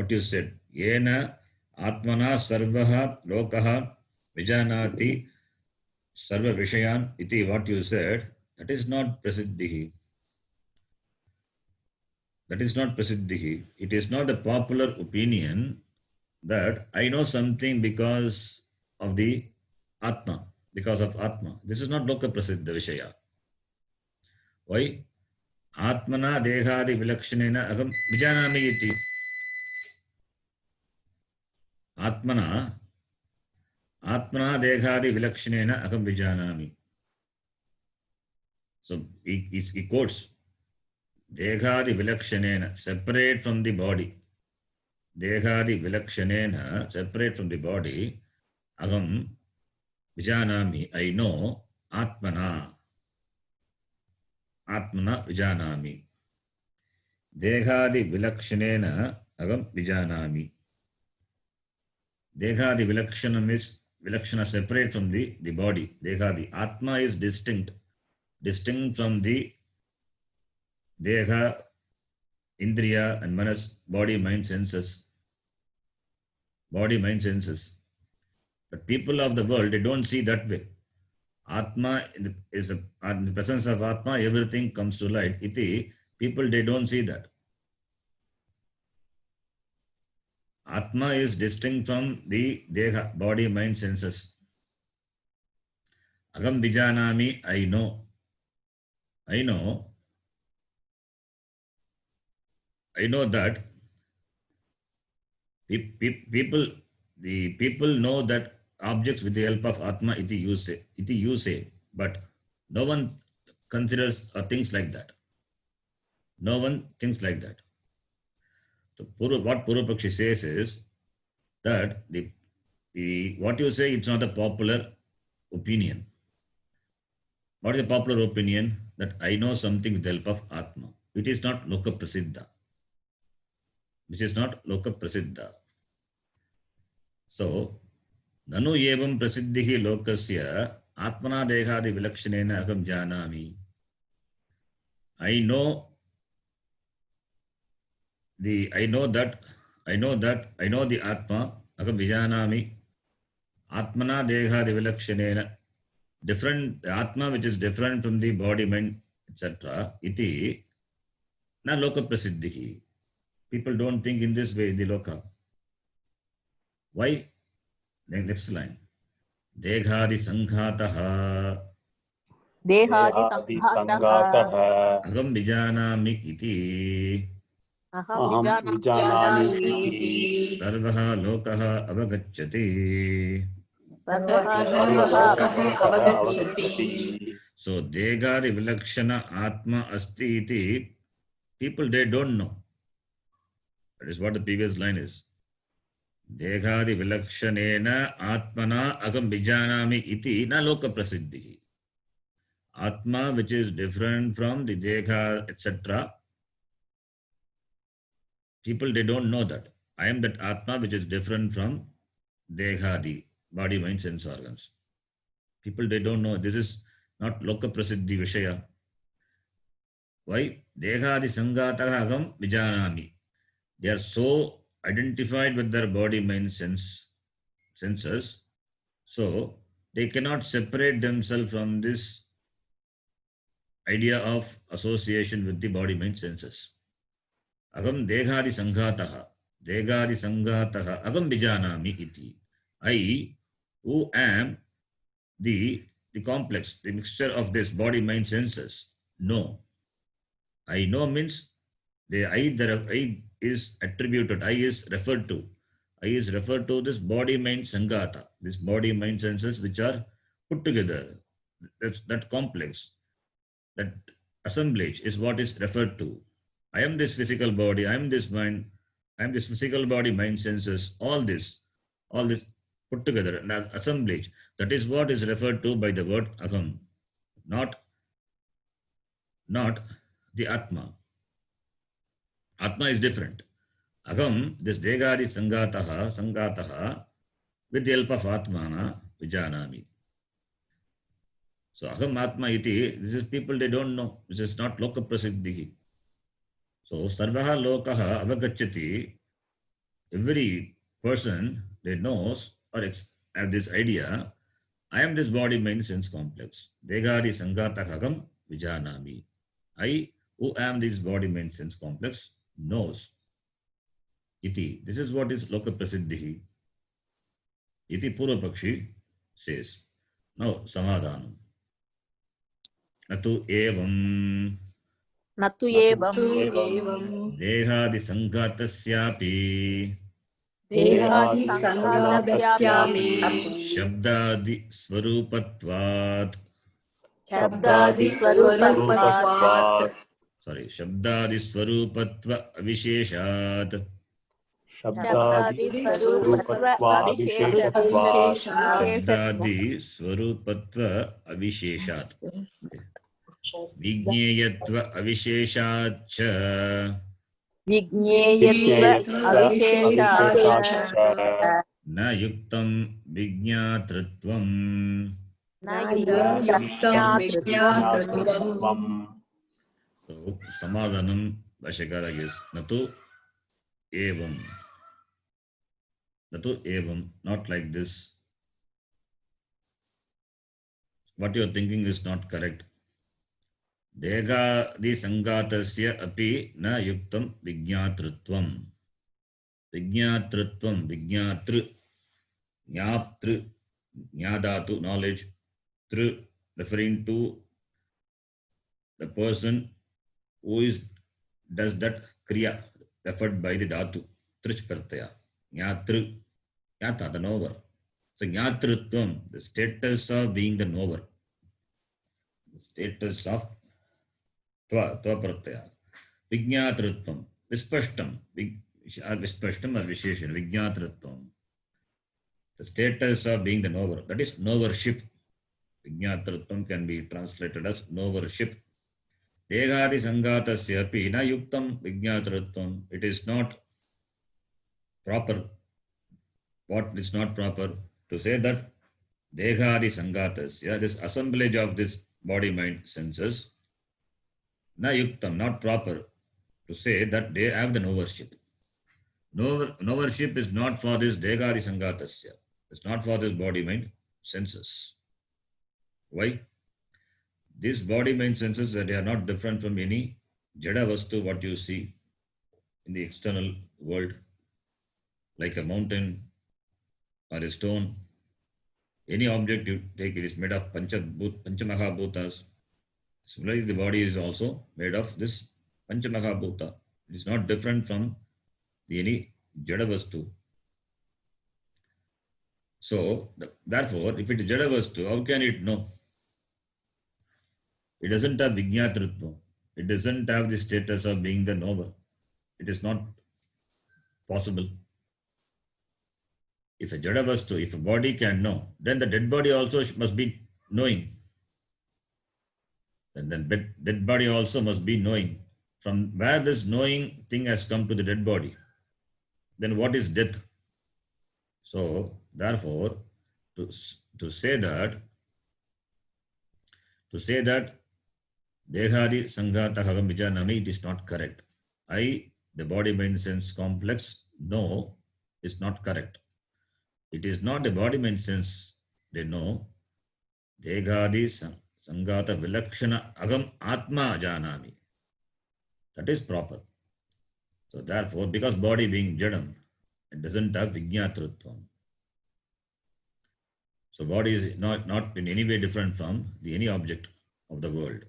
you said. Yena atmana sarvaha lokaha vijanati sarva vishayan iti, what you said, that is not Prasiddhihi. That is not Prasiddhihi. It is not a popular opinion that I know something because of the Atma, because of Atma. This is not Loka Prasiddha Vishaya. Why? Atmana dehadi vilakshanena agam vijanami iti. Atmana dehadi vilakshanena agam vijanami. So he quotes dehadi vilakshanena, separate from the body. Dehadi vilakshanena, separate from the body. Agam vijanami, I know. Atmana vijanami. Dehadi vilakshanena agam vijanami. Dehadi vilakshanam is vilakshana, separate from the body. Dehadi. Atma is distinct from the deha, indriya and manas, body, mind, senses. Body, mind, senses. But people of the world, they don't see that way. Atma in the presence of Atma, everything comes to light. Iti, people, they don't see that. Atma is distinct from the deha, body, mind, senses. Agam vijanami, I know. I know that people know that objects with the help of Atma iti you say, but no one considers things like that. No one thinks like that. So what Purvapakshi says is that the what you say, it's not a popular opinion. What is a popular opinion? That I know something with the help of Atma. It is not Loka Prasiddha. Which is not Loka Prasiddha. So, Nanu evam Prasiddhihi lokasya Atmana dehadi vilakshanena agam janami. I know the Atma agam vijanami. Atmana dehadi vilakshanena, different Atma which is different from the body, mind, etc. Iti na Loka Prasiddhihi. People don't think in this way, the Loka. Why? Next line. Deghadi sanghataha. Dehadi sanghataha. Agam vijanami iti. Aham vijanami iti. Sarvaha lokaha avagacchati. Sarvaha lokaha avagacchati. So, Deghadi vilakshana atma asti iti. People, they don't know. That is what the previous line is. Deghadi vilakshanena atmana agam vijanami iti na Loka Prasiddhihi. Atma which is different from the Degha, etc. People, they don't know that. I am that Atma which is different from Deghadi, body, mind, sense organs. People, they don't know. This is not Loka Prasiddhi Vishaya. Why? Deghadi Sanghataha agam vijanami. They are so identified with their body, mind, senses. So, they cannot separate themselves from this idea of association with the body, mind, senses. Agam deghadi sanghataha. Deghadi sanghataha agam vijanami iti. I, who am the complex, the mixture of this body, mind, senses, know. I know means the I is attributed, I is referred to. I is referred to this body mind sangata, this body mind senses which are put together. That complex, that assemblage is what is referred to. I am this physical body, I am this mind, I am this physical body, mind, senses, all this put together, an assemblage. That is what is referred to by the word aham, not the Atma. Atma is different. Aham, this Degadi Sangataha, with the help of Atmana, Vijanami. So Aham Atma iti, this is people they don't know. This is not Loka Prasiddhi. So Sarvaha Lokaha Avagachati, every person they knows or have this idea, I am this body mind sense complex. Degadi Sangatahagam Vijanami. I who am this body mind sense complex knows. Iti. This is what is Loka Prasiddhi. Iti Purvapakshi says. Now Samadhanam. Natu evam Natu evam Dehadi Sangatasyapi Dehadi Sangatasyapi Shabdadi Swarupatvat. Shabdadi Swarupatvat Sorry, Shabdadi Swarupatva Avisheshat. Shabdadi Swarupatva Avisheshatvat. Shabdadi Swarupatva Avisheshat. Vigneyatva Avisheshat. Vigneyatva Avisheshat Na yuktam Vignyatrutvam. So, Samadhanam Vashakara is Natu evam. Natu evam, not like this. What you are thinking is not correct. Dega di sangatasya api na yuktam vignyatrutvam. Vignyatrutvam, vignatru, nyatru, nyadatu, knowledge, tru, referring to the person who does that kriya referred by the dhatu, trich pratyaya, nyatru, nyata, the knower. So nyatrutvam, the status of being the knower, the status of tva pratyaya, vignatrutvam, vispashtam, vispashtam or visheshan, vignatrutvam, the status of being the knower, that is knowership. Vignatrutvam can be translated as knowership. Degadi sangatasya api na yuktam vignatrutvam. It is not proper. What is not proper? To say that Degadi sangatasya, this assemblage of this body, mind, senses, na yuktam, not proper. To say that they have the knowership. Knowership is not for this Degadi sangatasya. It's not for this body, mind, senses. Why? These body, mind, senses, that they are not different from any jada vastu, what you see in the external world, like a mountain or a stone. Any object you take, it is made of Panchamahabhutas. Similarly, the body is also made of this Panchamahabhuta. It is not different from any jada vastu. So, therefore, if it is jada vastu, how can it know? It doesn't have Vignatrutva. It doesn't have the status of being the knower. It is not possible. If a jada vastu, if a body can know, then the dead body also must be knowing. And then dead body also must be knowing. From where this knowing thing has come to the dead body, then what is death? So, therefore, to say that Dehadi Sanghata Hagam Vijanami, it is not correct. I, the body mind sense complex, no, is not correct. It is not the body mind sense they know. Dehadi Sanghata Vilakshana Agam Atma Janami. That is proper. So therefore, because body being Jadam, it doesn't have Vignatrutvam. So body is not in any way different from any object of the world.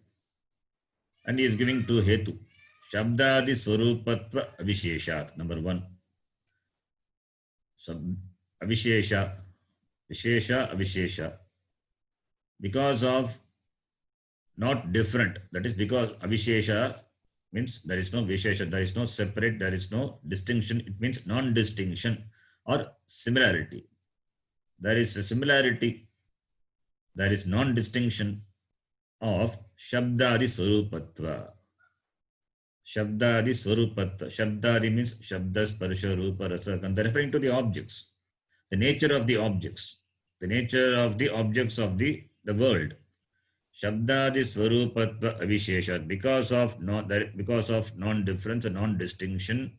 And he is giving two hetu. Shabdadi Swarupatva Avisheshat, number one. sub, avishesha, vishesha, avishesha, because of not different. That is because avishesha means there is no vishesha, there is no separate, there is no distinction. It means non-distinction or similarity. There is a similarity, there is non-distinction of Shabdadi Swarupatva. Shabdadi Swarupatva. Shabdadi means Shabda, Sparsha, Rupa, Rasa, Gandha, referring to the objects, the nature of the objects, the nature of the objects of the world. Shabdadi Swarupatva Avisheshat, because of non-difference and non-distinction,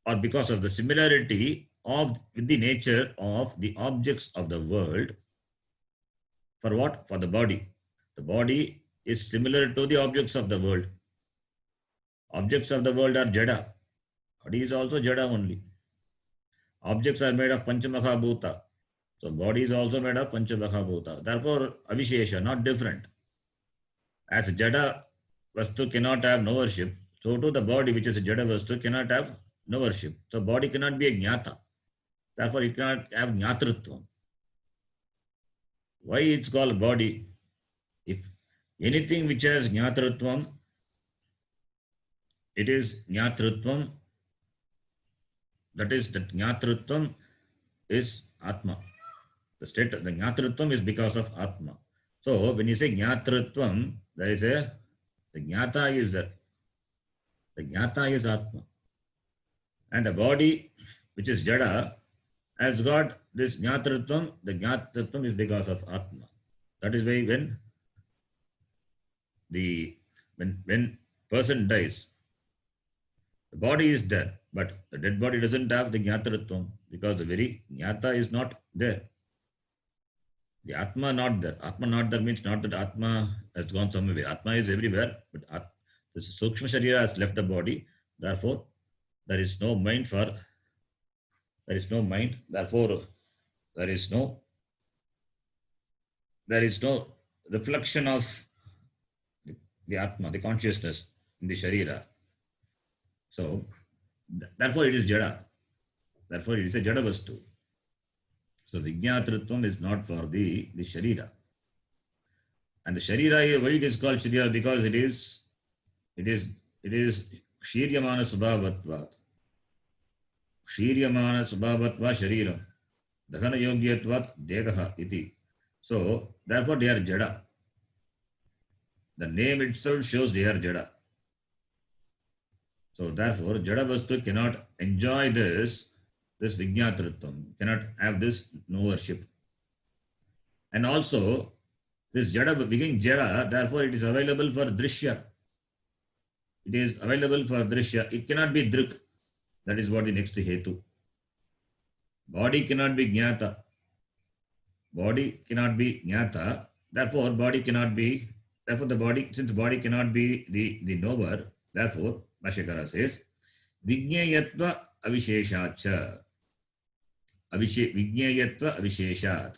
or because of the similarity of with the nature of the objects of the world. For what? For the body. The body is similar to the objects of the world. Objects of the world are jada. Body is also jada only. Objects are made of Panchamaha Bhuta. So body is also made of Panchamaha Bhuta. Therefore, avishesha, not different. As jada vastu cannot have knowership, so too the body, which is a jada vastu, cannot have knowership. So body cannot be a jnata. Therefore, it cannot have jnatritvam. Why it's called body? If anything which has jnatritvam, it is jnatritvam. That is, that jnatritvam is Atma. The state, the jnatritvam is because of Atma. So when you say jnatritvam, there is the jnata is there. The jnata is Atma. And the body, which is jada, has got this jnatritvam. The jnatritvam is because of Atma. That is why when person dies, the body is there, but the dead body doesn't have the jnatritvam, because the very jnata is not there. The Atma not there. Atma not there means not that Atma has gone somewhere. Atma is everywhere, but the Sukshma Sharira has left the body. Therefore, there is no mind. Therefore, there is no reflection of the Atma, the consciousness in the Sharira. So, therefore it is Jada. Therefore it is a Jada Vastu. So, Vijñatritvam is not for the Sharira. And the Sharira, why it is called Sharira? Because it is Kshiryamana Subhavatvat. Kshiryamana Subhavatva Shariram. Dahana Yogyatvat Degaha iti. So, therefore they are Jada. The name itself shows they are Jada. So, therefore, Jada Vastu cannot enjoy this Vijñatritvam, cannot have this knowership. And also, this Jada, being Jada, therefore it is available for Drishya. It is available for Drishya. It cannot be Drik. That is what the next Hetu. Body cannot be Jnata. Body cannot be Jnata. Therefore, the body, since body cannot be the knower, therefore, Bhashyakara says, Vijñayatva avisheshacha. Vijñayatva avisheshat.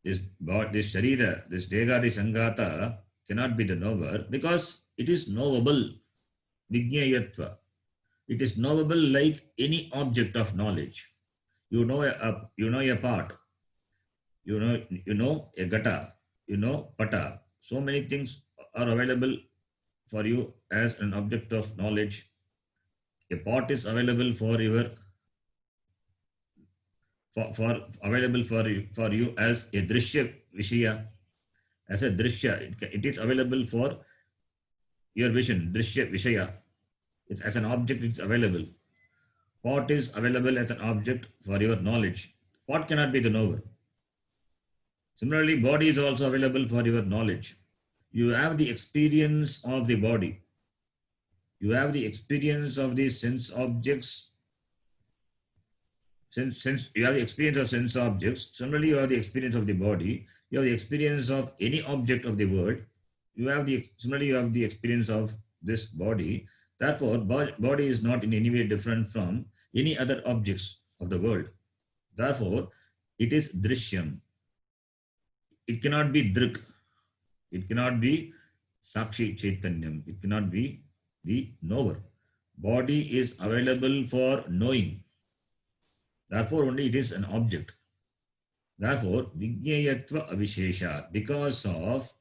This Sharira, this Dega, this Sangata cannot be the knower because it is knowable. Vijñayatva. It is knowable like any object of knowledge. You know a part. You know a gata. You know pata. So many things are available for you as an object of knowledge. A pot is available for you as a drishya vishya, as a drishya. It is available for your vision, drishya vishaya. It's as an object, it's available. Pot is available as an object for your knowledge. Pot cannot be the knower. Similarly, body is also available for your knowledge. You have the experience of the body. You have the experience of the sense objects. Since you have the experience of sense objects, similarly you have the experience of the body. You have the experience of any object of the world. Similarly you have the experience of this body. Therefore, body is not in any way different from any other objects of the world. Therefore, it is drishyam. It cannot be drik. It cannot be sakshi chaitanyam. It cannot be the knower. Body is available for knowing. Therefore, only it is an object. Therefore, Vijnayatva Avishesha, because of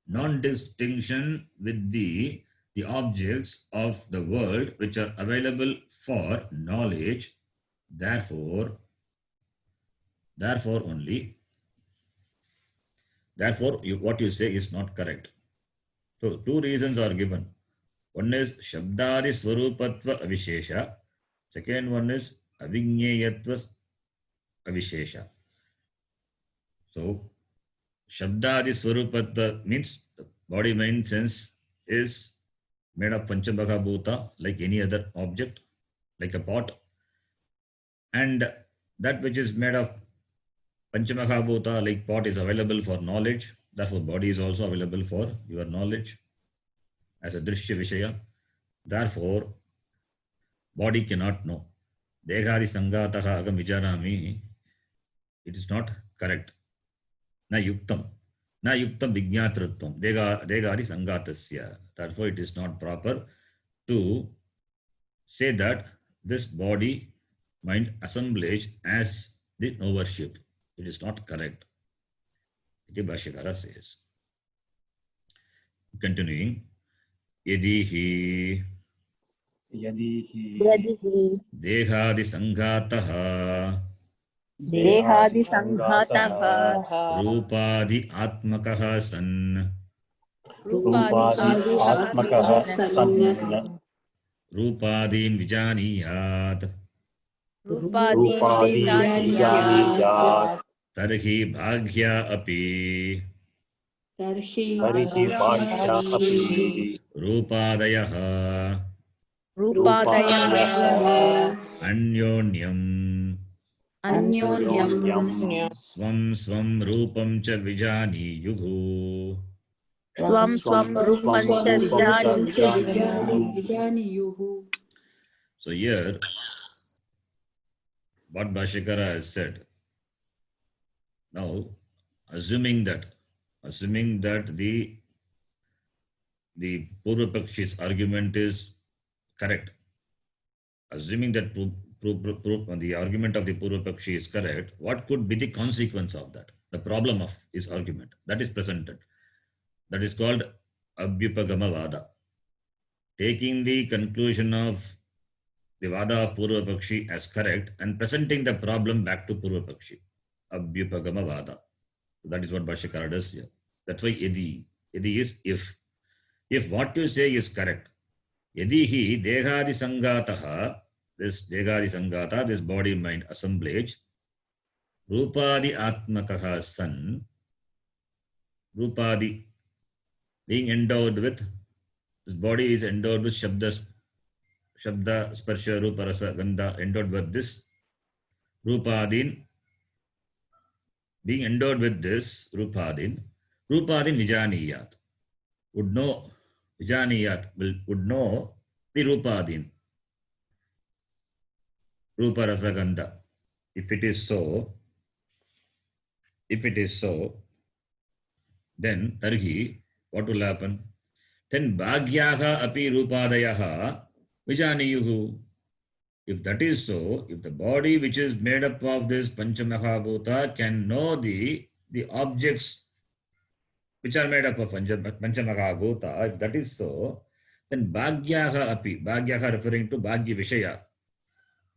non-distinction with the objects of the world which are available for knowledge, therefore only, what you say is not correct. So, two reasons are given. One is Shabdadi Swarupatva Avishesha. Second one is Avigneyatva Avishesha. So, Shabdadi Swarupatva means the body, mind, sense is made of Panchabhaka Bhuta like any other object, like a pot. And that which is made of Panchabhaka Bhuta like pot is available for knowledge. Therefore, body is also available for your knowledge as a Drishya Vishaya. Therefore, body cannot know. Dehari Sangataha Agam Vijanami, it is not correct. Na yuktam. Na yuktam vignyatrutvam. Degari sangatasya. Therefore, it is not proper to say that this body, mind assemblage as the knowership. It is not correct. Iti Bhashyakara says. Continuing. Yadihi यदि dehadi sangataha देहादि संघातः रूपादि आत्मकः सन् रूपादि आत्मकः सन् रूपादीन् विजानीयात् रूपादि विजानीयात् तर्हि भाग्या अपि तर्हि बाह्या अपि रूपादयः अन्योन्यं स्वं स्वं रूपं च विजानीयुः स्वं स्वं रूपं च विजानीयुः. So here, what Bhashyakara has said, now assuming that the Purvapakshi's argument is correct, assuming that the argument of the Purvapakshi is correct, what could be the consequence of that? The problem of his argument that is presented. That is called Abhyupagama Vada. Taking the conclusion of the Vada of Purvapakshi as correct and presenting the problem back to Purvapakshi. Abhyupagama Vada. So that is what Bhashyakara does here. That's why Yadi. Yadi is if. If what you say is correct, Yadihi Dehadi Sangataha, this Dehadi Sangata, this body mind assemblage, Rupadi Atmakaha San, Rupadi, being endowed with, this body is endowed with Shabda, Sparsha, Rupa, Rasa, Gandha, endowed with this Rupadin, being endowed with this Rupadin Vijaniyat, would know, Vijaniyat would know the Rupadin, Rupa, Rasa, Gandha. If it is so, then Tarhi, what will happen? Then Bhagyaha api Rupadayaha Vijaniyuhu. If that is so, if the body which is made up of this Panchamahabhuta can know the objects which are made up of Panchamahabhuta, if that is so, then Bhagyaha api, Bhagyaha referring to Bhagya Vishaya,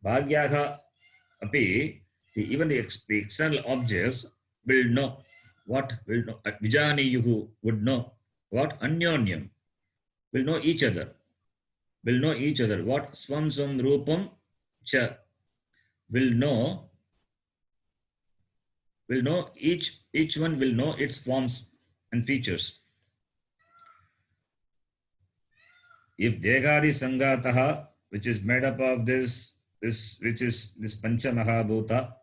Bhagyaha api, even the external objects will know. What will know? Vijaniyuhu would know. What? Anyonyam. Will know each other. Will know each other. What? Swam swam rupam cha. Will know each one will know its forms and features. If Dehadi Sangataha, which is made up of this Pancha Mahabhuta,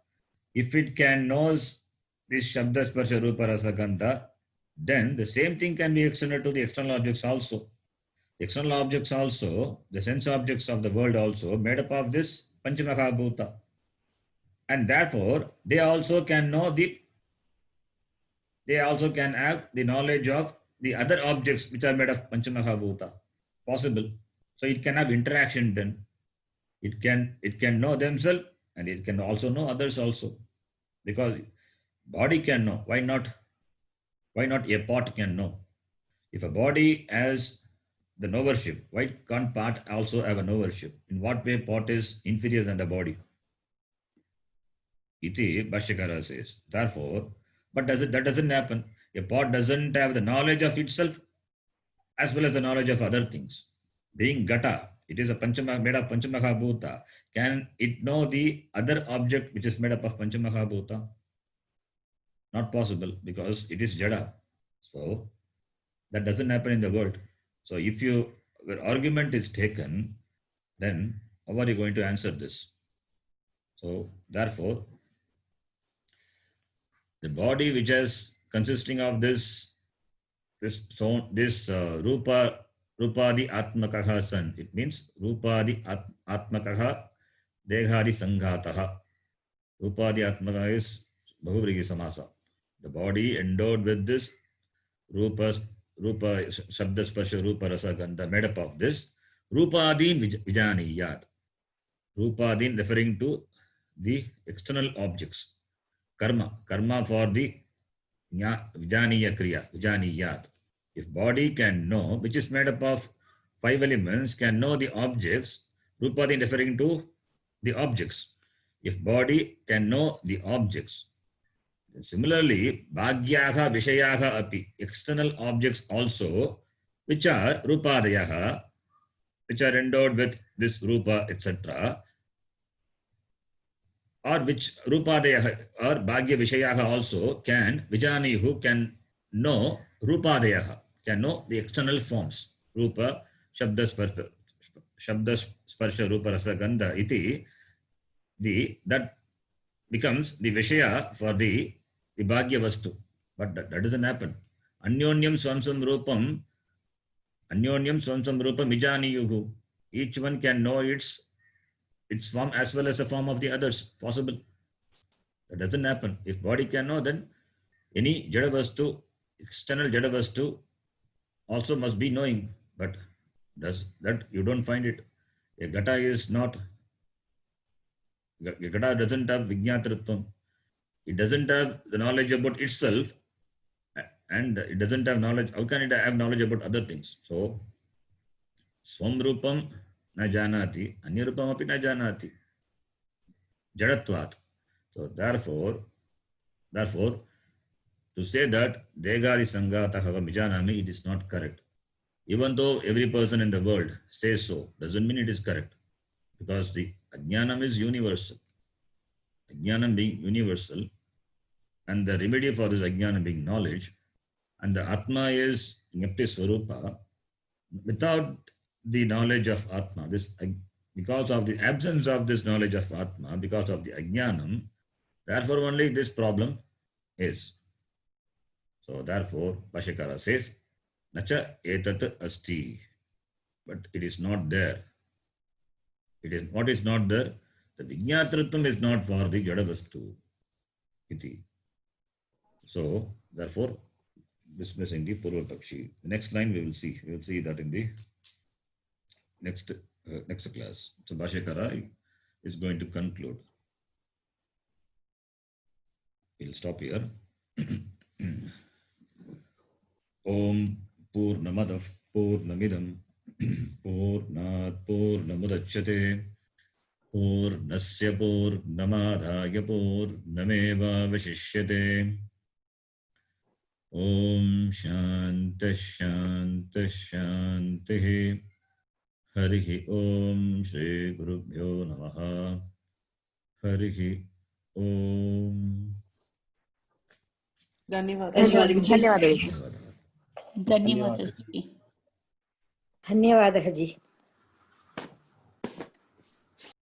if it can know this Shabda Sparsha Rupa Rasa Gandha, then the same thing can be extended to the external objects also. External objects also, the sense objects of the world also, made up of this Pancha Mahabhuta. And therefore, they also can have the knowledge of the other objects which are made of Pancha Mahabhuta. Possible. So it can have interaction then. It can know themselves and it can also know others also, because body can know. Why not? Why not a part can know? If a body has the knowership, why can't part also have a knowership? In what way part is inferior than the body? Iti Bhashyakara says. Therefore, but that doesn't happen. A part doesn't have the knowledge of itself as well as the knowledge of other things. Being Gata, it is a made of Panchamahabhuta. Can it know the other object which is made up of Panchamahabhuta? Not possible, because it is Jada. So that doesn't happen in the world. So if your argument is taken, then how are you going to answer this? So therefore, the body which is consisting of this Rupadi Atmakaha San, it means Rupadi Atmakaha Dehadi Sanghataha. Rupadi Atmakaha is Bahuvrigi Samasa. The body endowed with this Rupa Shabda Sparsha Rupa Rasa Gandha, made up of this Rupadin Vijaniyat. Rupadin referring to the external objects. Karma for the Vijaniya Kriya, Vijaniyat. If body can know, which is made up of 5 elements, can know the objects, Rupadin referring to the objects. If body can know the objects, similarly, Bhagyaha Vishayaha api, external objects also, which are Rupadayaha, which are endowed with this Rupa, etc., or which Rupadayaha or Bhagya Vishayaha also can, Vijanihu can know Rupadayaha, can know the external forms. Rupa, Shabda Sparsha Rupa Rasa Gandha iti, that becomes the Vishaya for the Bhagya Vastu. But that doesn't happen. Anyonyam Swamsam Rupam Vijaniyuhu. Each one can know its form as well as the form of the others. Possible. That doesn't happen. If body can know, then any Jadavastu, external Jadavastu also must be knowing. But does that you don't find it. A Gata is not. Gata doesn't have Vijñātritvam. It doesn't have the knowledge about itself, and it doesn't have knowledge. How can it have knowledge about other things? So, Swam Rupam na janati, Anya Rupam api na janati. Jadatvat. So therefore, to say that Degari Sangata Hava Mijanami, it is not correct. Even though every person in the world says so, doesn't mean it is correct. Because the Ajnanam is universal. Ajnanam being universal, and the remedy for this Ajnanam being knowledge, and the Atma is Nyapti Swarupa, without the knowledge of Atma, because of the absence of this knowledge of Atma, because of the Ajnanam, therefore only this problem is. So therefore, Bhashyakara says, Nacha etat asti, but it is not there. It is what is not there. The Vijñātritvam is not for the Jadavastu. Iti. So therefore, dismissing the Purva Pakshi. The next line we will see. We will see that in the next class. So Bhashyakara is going to conclude. We'll stop here. Om Purnamadav Purnamidam Purnat Purnamudachyate Purnasya Purnamadhaya Purnameva Vashishyate. Om Shanta Shanta Shanti. Harihi Om Shri Gurubhyo Namaha. Harihi Om. ಧನ್ಯವಾದಗಳು. ಧನ್ಯವಾದ ಧನ್ಯವಾದ. ಧನ್ಯವಾದ ಧನ್ಯವಾದः G.